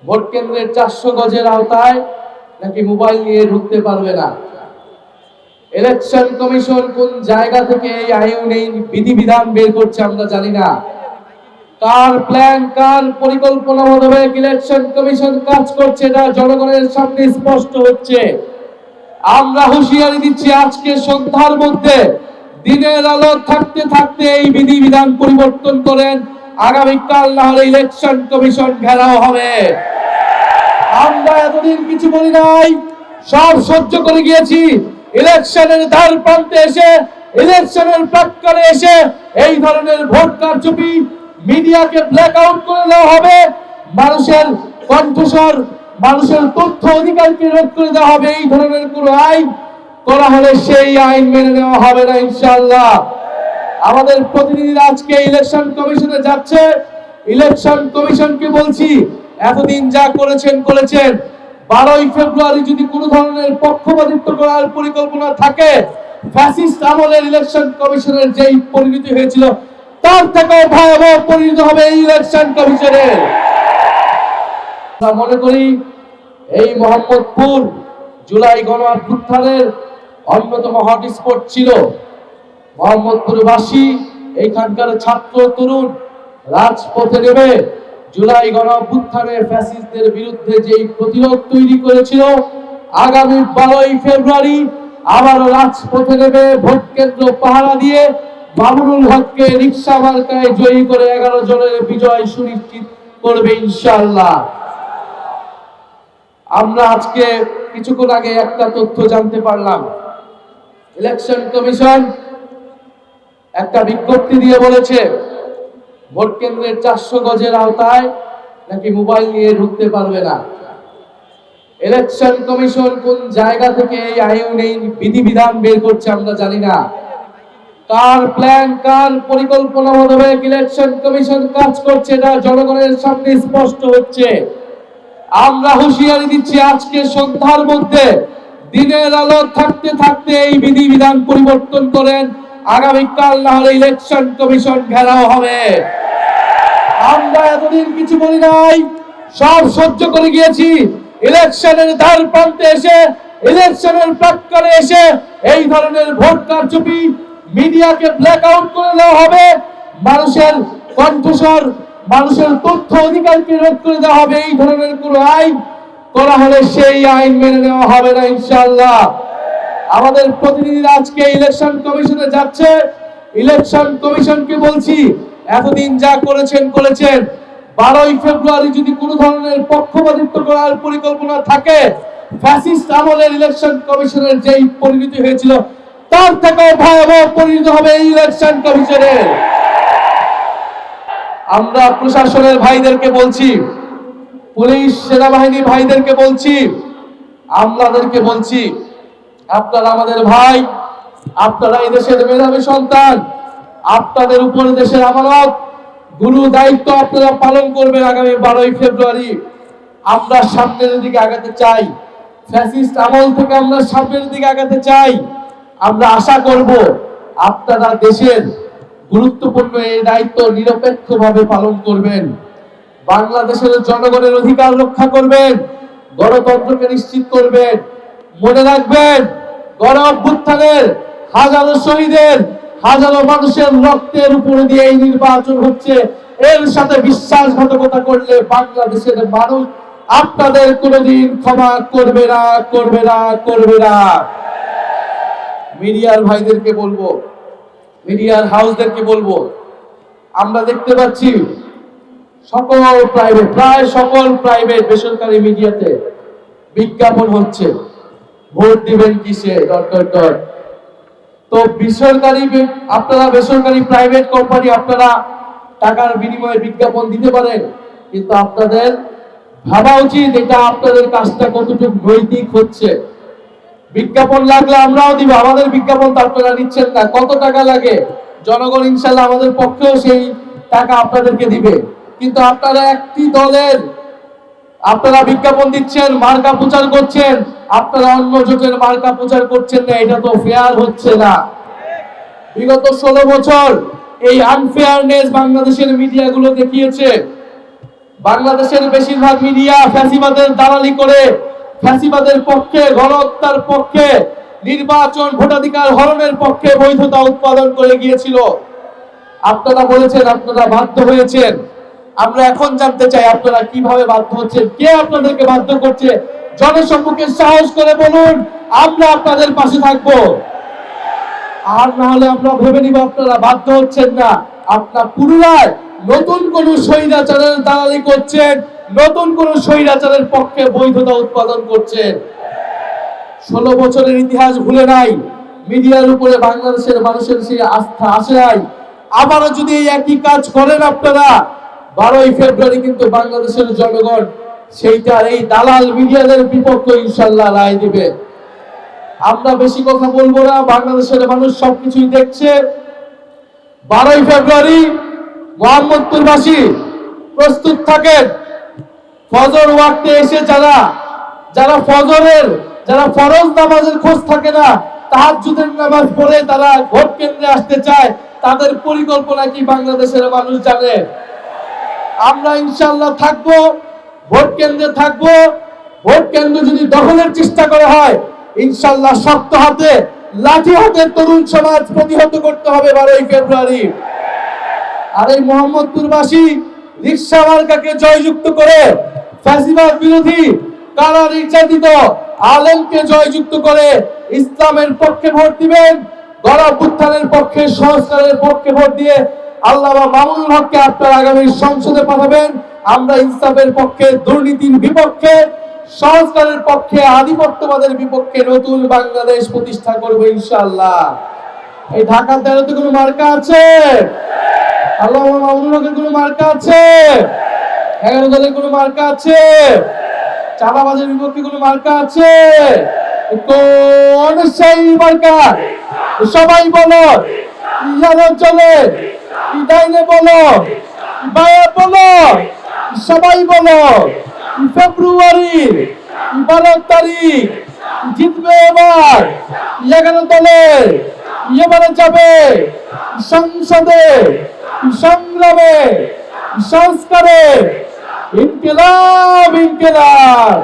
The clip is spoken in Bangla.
ভোট কেন্দ্রের 400 গজের আওতায় নাকি মোবাইল নিয়ে ঢুকতে পারবে না। ইলেকশন কমিশন কোন জায়গা থেকে এই আইন এই বিধিবিধান বের করছে আমরা জানি না। কার প্ল্যান কার পরিকল্পনা মোতাবেক ইলেকশন কমিশন কাজ করছে এটা জনগণের সামনে স্পষ্ট হচ্ছে। আমরা হুঁশিয়ারি দিচ্ছি, আজকে সন্ধ্যার মধ্যে দিনের আলো থাকতে থাকতে এই বিধিবিধান পরিবর্তন করেন। আগামীকাল না হলে ইলেকশন কমিশন ঘেরাও হবে। আমরা এতদিন কিছু বলি নাই, সব সহ্য করে গিয়েছি। ইলেকশনের দ্বার প্রান্তে এসে, ইলেকশনের প্রাক্কালে এসে এই ধরনের ভোট কারচুপি, মিডিয়াকে ব্ল্যাক আউট করে দেওয়া হবে, মানুষের কণ্ঠস্বর, মানুষের তথ্য অধিকারকে রোধ করে দেওয়া হবে, এই ধরনের কোন আইন করা হলে সেই আইন মেনে নেওয়া হবে না ইনশাআল্লাহ। আমাদের প্রতিনিধিরা আজকে ইলেকশন কমিশনে যাচ্ছে। ইলেকশন কমিশনকে বলছি, এতদিন যা করেছেন 12ই ফেব্রুয়ারি যদি কোন ধরনের পক্ষপাতিত্ব করার পরিকল্পনা থাকে, ফ্যাসিস্ট আমলের ইলেকশন কমিশনের যেই পরিণতি হয়েছিল তার থেকেও ভয়াবহ পরিণতি হবে এই ইলেকশন কমিশনের। আমরা মনে করি এই মোহাম্মদপুর জুলাই গণ অভ্যুত্থানের অন্যতম হটস্পট ছিল। মোহাম্মদপুরবাসী, এইখানকার ছাত্র তরুণ রাজপথে নেমে জুলাই গণ অভ্যুত্থানে ফ্যাসিস্টদের বিরুদ্ধে যেই প্রতিরোধ তৈরি করেছিল, আগামী 12ই ফেব্রুয়ারি আবারও রাজপথে নেমে ভোট কেন্দ্র পাহারা দিয়ে মামুনুল হককে রিকশা মার্কায় জয়ী করে 11 জনের বিজয় সুনিশ্চিত করবে ইনশাআল্লাহ। আমরা আজকে কিছুক্ষণ আগে একটা তথ্য জানতে পারলাম, ইলেকশন কমিশন একটা বিজ্ঞপ্তি দিয়ে বলেছে ভোট কেন্দ্রের 400 গজের আওতায় নাকি মোবাইল নিয়ে ঢুকতে পারবে না। ইলেকশন কমিশন কোন জায়গা থেকে এই আইন এই বিধিবিধান বের করছে আমরা জানি না। কার প্ল্যান কার পরিকল্পনা মোতাবেক ইলেকশন কমিশন কাজ করছে এটা জনগণের সামনে স্পষ্ট হচ্ছে। আমরা হুঁশিয়ারি দিচ্ছি, আজকে সন্ধ্যার মধ্যে দিনের আলো থাকতে থাকতে এই বিধিবিধান পরিবর্তন করেন। আগামীকাল না হলে ইলেকশন কমিশন ঘেরাও হবে। আমরা এতদিন কিছু বলি নাই, সব সহ্য করে গিয়েছি। ইলেকশনের দ্বার প্রান্তে এসে, ইলেকশনের প্রাক্কালে এসে এই ধরনের ভোট কারচুপি, মিডিয়াকে ব্ল্যাক আউট করে দেওয়া হবে, মানুষের কণ্ঠস্বর, মানুষের তথ্য অধিকারকে রোধ করে দেওয়া হবে, এই ধরনের কোন আইন করা হলে সেই আইন মেনে নেওয়া হবে না ইনশাআল্লাহ। আমাদের প্রতিনিধিরা আজকে ইলেকশন কমিশনে যাচ্ছে। ইলেকশন কমিশনকে বলছি, এতদিন যা করেছেন 12ই ফেব্রুয়ারি যদি কোন ধরনের পক্ষপাতিত্ব করার পরিকল্পনা থাকে, ফ্যাসিস্ট আমলের ইলেকশন কমিশনের যেই পরিণতি হয়েছিল তার থেকেও ভয়াবহ পরিণতি হবে এই ইলেকশন কমিশনের। আমরা প্রশাসনের ভাইদেরকে বলছি, পুলিশ সেনাবাহিনী ভাইদেরকে বলছি, আমলাদেরকে বলছি, আপনারা আমাদের ভাই, আপনারা এই দেশের মেধাবী সন্তান, আপনাদের উপর দেশের আমানত, গুরু দায়িত্ব আপনারা পালন করবেন। আগামী 12ই ফেব্রুয়ারি আমরা সামনের দিকে আগাতে চাই, ফ্যাসিস্ট আমল থেকে আমরা সামনের দিকে আগাতে চাই। আমরা আশা করব আপনারা দেশের গুরুত্বপূর্ণ এই দায়িত্ব নিরপেক্ষভাবে পালন করবেন, বাংলাদেশের জনগণের অধিকার রক্ষা করবেন, গণতন্ত্রকে নিশ্চিত করবেন। মনে রাখবেন, গণ অভ্যুত্থানের হাজারো শহীদের, হাজারো মানুষের রক্তের উপরে দিয়ে এই নির্বাচন হচ্ছে। এর সাথে বিশ্বাসঘাতকতা করলে বাংলাদেশের মানুষ আপনাদের কোনোদিন ক্ষমা করবে না, করবে না, করবে না। মিডিয়ার ভাইদেরকে বলবো, মিডিয়ার হাউসদেরকে বলবো, আমরা দেখতে পাচ্ছি সকল প্রাইভেট, প্রায় সকল প্রাইভেট বেসরকারি মিডিয়াতে বিজ্ঞাপন হচ্ছে ভোট দিবেন কিসে ... তো বেসরকারি, আপনারা বেসরকারি প্রাইভেট কোম্পানি, আপনারা টাকার বিনিময়ে বিজ্ঞাপন দিতে পারেন, কিন্তু আপনাদের ভাবা উচিত এটা আপনাদের কাজটা কতটুকু নৈতিক হচ্ছে। বিজ্ঞাপন লাগলে আমরাও দিব, আমাদের বিজ্ঞাপন তো আপনারা নিচ্ছেন না। কত টাকা লাগে জনগণ ইনশাআল্লাহ আমাদের পক্ষেও সেই টাকা আপনাদেরকে দিবে, কিন্তু আপনারা একটি দলের আপনারা বিজ্ঞাপন দিচ্ছেন, মার্কা প্রচার করছেন, আপনারা অন্য জোটের মার্কা প্রচার করছেন না। এটা তো ফেয়ার হচ্ছে না। বিগত 16 বছর এই আনফেয়ারনেস বাংলাদেশের মিডিয়াগুলো দেখিয়েছে। বাংলাদেশের বেশিরভাগ মিডিয়া ফ্যাসিবাদের দালালি করে ফ্যাসিবাদের পক্ষে, গণহত্যার পক্ষে, নির্বাচন ভোটাধিকার হরণের পক্ষে বৈধতা উৎপাদন করে গিয়েছিল। আপনারা বলেছেন আপনারা বাধ্য হয়েছেন। আমরা এখন জানতে চাই আপনারা কিভাবে বাধ্য হচ্ছেন, কে আপনাদেরকে বাধ্য করছে? জনসম্মুখে সাহস করে বলুন, আমরা আপনাদের পাশে থাকবো। আর না হলে আমরা ভেবে নিব আপনারা বাধ্য হচ্ছেন না, আপনার পুনরায় নতুন কোন স্বৈরাচারের দালালি করছেন, নতুন কোন স্বৈরাচারের পক্ষে বৈধতা উৎপাদন করছেন। 16 বছরের ইতিহাস ভুলে নাই, মিডিয়ার উপরে বাংলাদেশের মানুষের সেই আস্থা আসে নাই। আবারও যদি এই একই কাজ করেন আপনারা, 12ই ফেব্রুয়ারি কিন্তু বাংলাদেশের জনগণ সেইটার এই দালাল মিডিয়াদের বিপক্ষে ইনশাআল্লাহ রায় দিবে। আমরা বেশি কথা বলবো না, বাংলাদেশের মানুষ সবকিছুই দেখছে। 12ই ফেব্রুয়ারি মোহাম্মদপুরবাসী প্রস্তুত থাকেন। ফজর ওয়াক্তে এসে যারা ফরজ নামাজের খোঁজ থাকে না, তাহাজ্জুদের নামাজ পড়ে তারা ভোট কেন্দ্রে আসতে চায়, তাদের পরিকল্পনা কি বাংলাদেশের মানুষ জানে। আমরা ইনশাআল্লাহ থাকবো, ভোট কেন্দ্রে থাকবো। ভোট কেন্দ্র যদি দখলের চেষ্টা করা হয়, ইনশাআল্লাহ শক্ত হাতে, লাঠি হাতে তরুণ সমাজ প্রতিহত করতে হবে 12ই ফেব্রুয়ারি। আর এই মোহাম্মদপুরবাসী রিকশা মার্কাকে জয়যুক্ত করে ফ্যাসিবাদ বিরোধী কারা নির্যাতিত আলেমকে জয়যুক্ত করে ইসলামের পক্ষে ভোট দিবেন, গণঅভ্যুত্থানের পক্ষে, সংস্কারের পক্ষে ভোট দিয়ে আল্লামা মামুনুল হককে আপনারা আগামী সংসদে পাঠাবেন। আমরা ইনসাফের পক্ষে, দুর্নীতির বিপক্ষে, সংস্কারের পক্ষে, আধিপত্যবাদের বিপক্ষে নতুন বাংলাদেশ প্রতিষ্ঠা করবো ইনশাআল্লাহ। এই ঢাকা 13-তে কোনো মার্কা আছে? আল্লামা মামুনুল হকের কোনো মার্কা আছে? 11 দলের কোনো মার্কা আছে? চাঁদাবাজের বিপক্ষে কোনো মার্কা আছে? কোন সেই মার্কা? সবাই বলো, ইয়ানো চলে, ইদাইনে বলো, বায়া বলো, সবাই বলো। ফেব্রুয়ারি 12 তারিখ জিতবে এবার 11 দলে, এবারে যাবে সংসদে, সংগ্রামে, সংস্কারে। ইনকিলাব, ইনকিলাব।